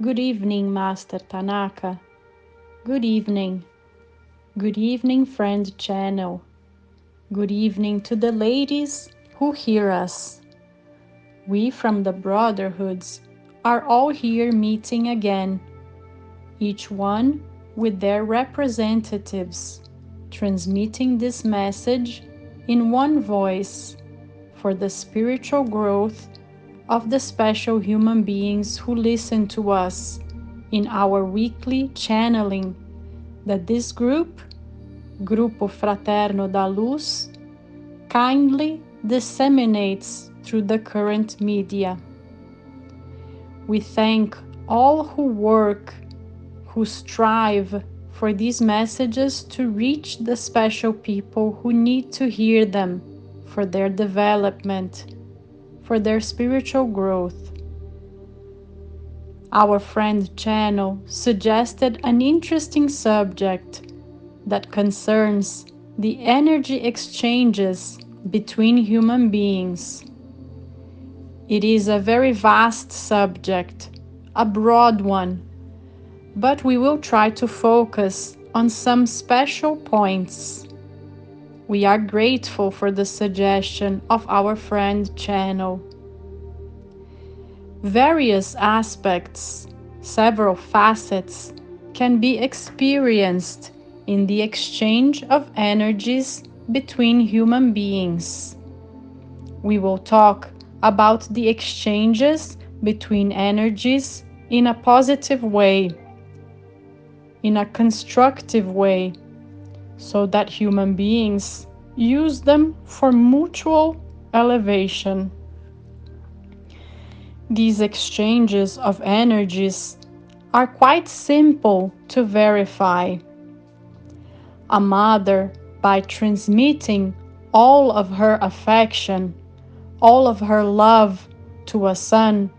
Good evening, Master Tanaka. Good evening. Good evening, friend channel. Good evening to the ladies who hear us. We from the Brotherhoods are all here meeting again, each one with their representatives, transmitting this message in one voice for the spiritual growth of the special human beings who listen to us in our weekly channeling that this group, Grupo Fraterno da Luz, kindly disseminates through the current media. We thank all who work, who strive for these messages to reach the special people who need to hear them for their development, for their spiritual growth. Our friend channel suggested an interesting subject that concerns the energy exchanges between human beings. It is a very vast subject, a broad one, but we will try to focus on some special points. We are grateful for the suggestion of our friend channel. Various aspects, several facets, can be experienced in the exchange of energies between human beings. We will talk about the exchanges between energies in a positive way, in a constructive way, so that human beings use them for mutual elevation. These exchanges of energies are quite simple to verify. A mother, by transmitting all of her affection, all of her love to a son,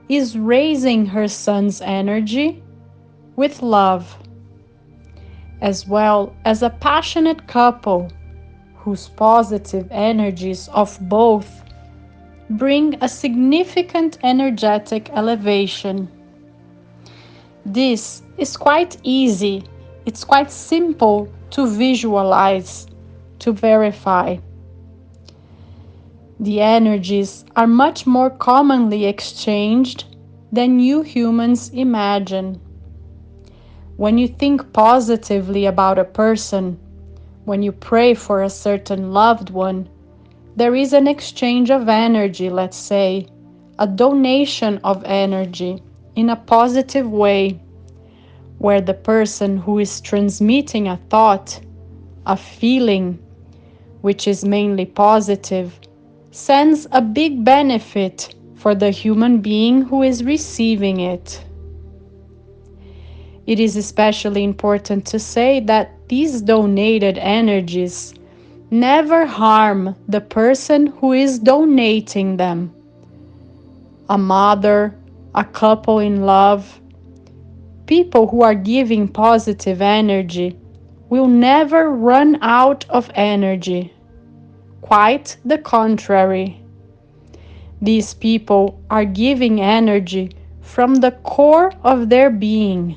is raising her son's energy with love, as well as a passionate couple whose positive energies of both bring a significant energetic elevation. This is quite easy, it's quite simple to visualize, to verify. The energies are much more commonly exchanged than you humans imagine. When you think positively about a person, when you pray for a certain loved one, there is an exchange of energy, let's say, a donation of energy in a positive way, where the person who is transmitting a thought, a feeling, which is mainly positive, sends a big benefit for the human being who is receiving it. It is especially important to say that these donated energies never harm the person who is donating them. A mother, a couple in love, people who are giving positive energy will never run out of energy. Quite the contrary. These people are giving energy from the core of their being.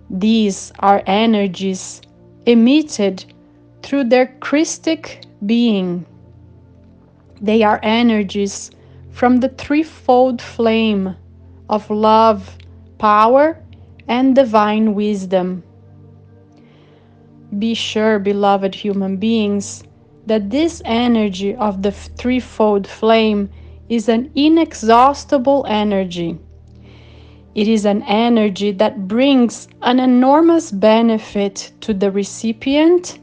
These are energies emitted through their Christic being. They are energies from the threefold flame of love, power, and divine wisdom. Be sure, beloved human beings, that this energy of the threefold flame is an inexhaustible energy. It is an energy that brings an enormous benefit to the recipient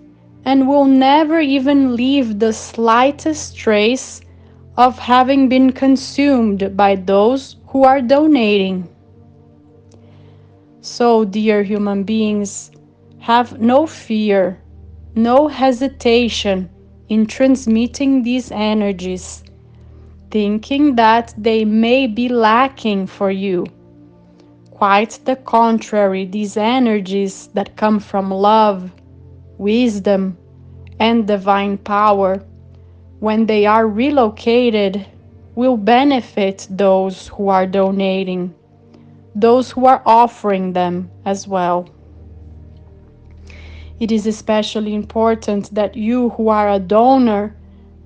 and will never even leave the slightest trace of having been consumed by those who are donating. So, dear human beings, have no fear, no hesitation in transmitting these energies, thinking that they may be lacking for you. Quite the contrary, these energies that come from love, wisdom, and divine power, when they are relocated, will benefit those who are donating, those who are offering them as well. It is especially important that you who are a donor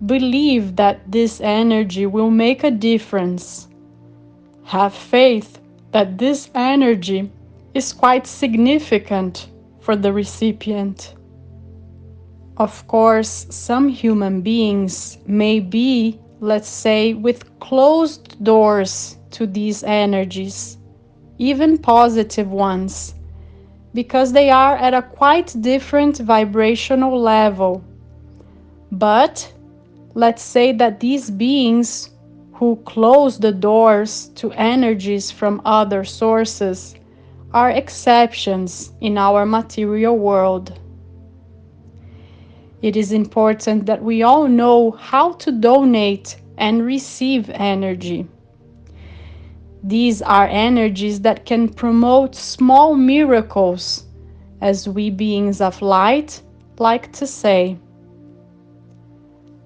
believe that this energy will make a difference. Have faith that this energy is quite significant for the recipient. Of course, some human beings may be, let's say, with closed doors to these energies, even positive ones, because they are at a quite different vibrational level. But let's say that these beings who close the doors to energies from other sources are exceptions in our material world. It is important that we all know how to donate and receive energy. These are energies that can promote small miracles, as we beings of light like to say.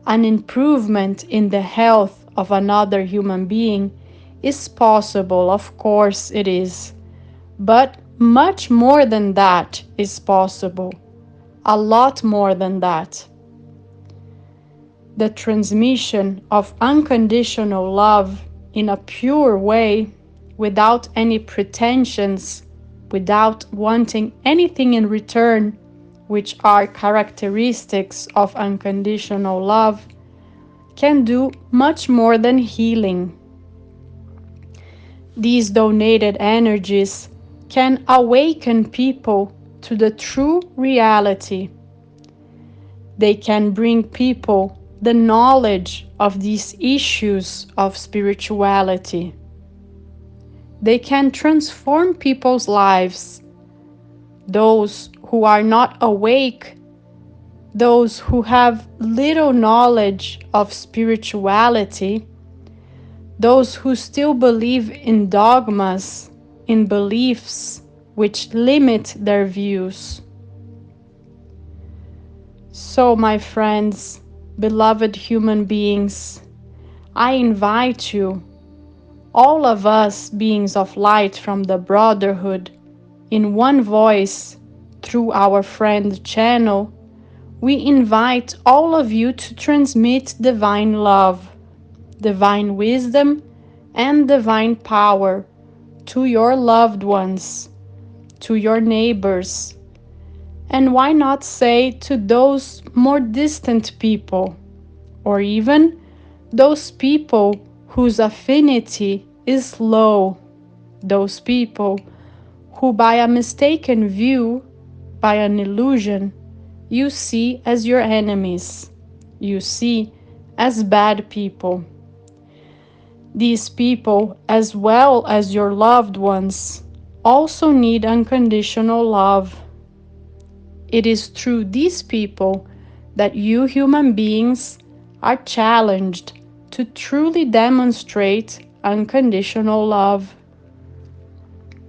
An improvement in the health of another human being is possible, of course it is, but much more than that is possible, a lot more than that. The transmission of unconditional love in a pure way, without any pretensions, without wanting anything in return, which are characteristics of unconditional love, can do much more than healing. These donated energies can awaken people to the true reality. They can bring people the knowledge of these issues of spirituality. They can transform people's lives. Those who are not awake, those who have little knowledge of spirituality, those who still believe in dogmas, in beliefs which limit their views. So, my friends, beloved human beings, I invite you, all of us beings of light from the Brotherhood, in one voice through our friend channel, we invite all of you to transmit divine love, divine wisdom, and divine power to your loved ones, to your neighbors, and why not say to those more distant people, or even those people whose affinity is low, those people who by a mistaken view, by an illusion, you see as your enemies, you see as bad people. These people, as well as your loved ones, also need unconditional love. It is through these people that you human beings are challenged to truly demonstrate unconditional love.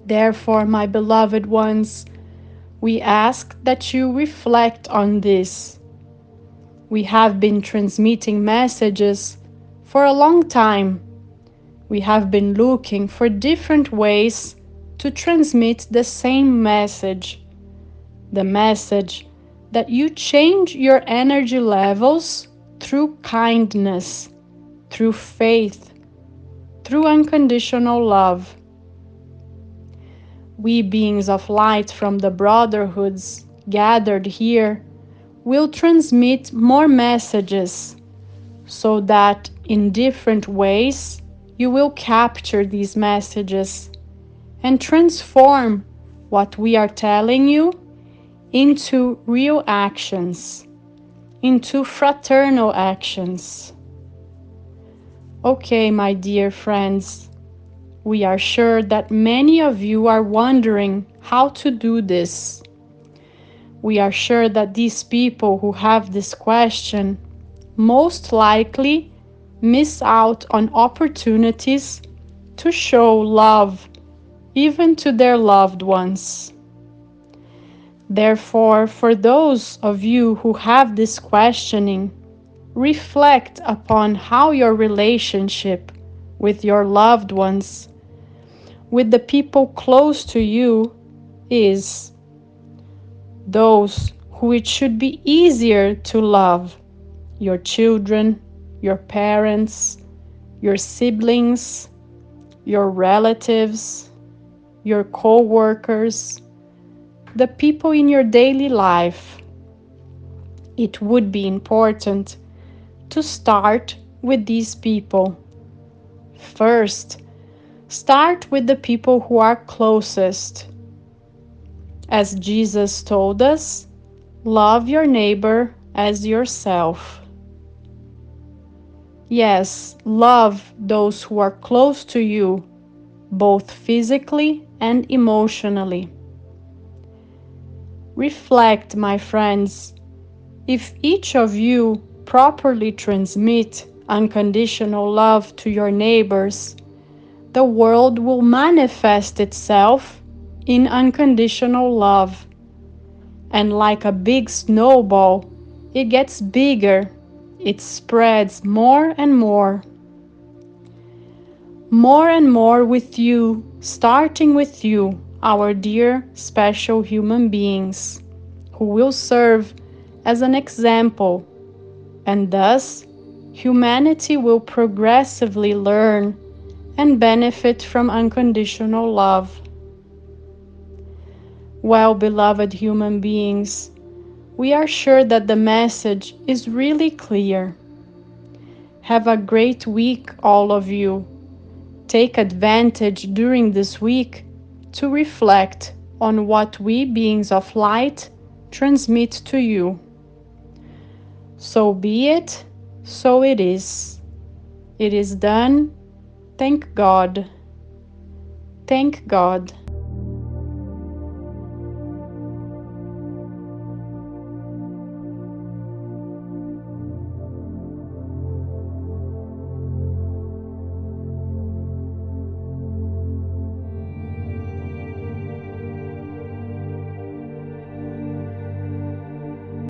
Therefore, my beloved ones, we ask that you reflect on this. We have been transmitting messages for a long time. We have been looking for different ways to transmit the same message. The message that you change your energy levels through kindness, through faith, through unconditional love. We beings of light from the brotherhoods gathered here will transmit more messages so that in different ways you will capture these messages and transform what we are telling you into real actions, into fraternal actions. Okay, my dear friends, we are sure that many of you are wondering how to do this. We are sure that these people who have this question most likely miss out on opportunities to show love even to their loved ones. Therefore, for those of you who have this questioning, reflect upon how your relationship with your loved ones with the people close to you is those who it should be easier to love: your children, your parents, your siblings, your relatives, your co-workers, the people in your daily life. It would be important to start with these people. First, start with the people who are closest. As Jesus told us, love your neighbor as yourself. Yes, love those who are close to you, both physically and emotionally. Reflect, my friends, if each of you properly transmit unconditional love to your neighbors, the world will manifest itself in unconditional love. And like a big snowball, it gets bigger, it spreads more and more. More and more with you, starting with you, our dear special human beings, who will serve as an example, and thus humanity will progressively learn and benefit from unconditional love. Well, beloved human beings, we are sure that the message is really clear. Have a great week, all of you. Take advantage during this week to reflect on what we beings of light transmit to you. So be it, so it is. It is done. Thank God. Thank God.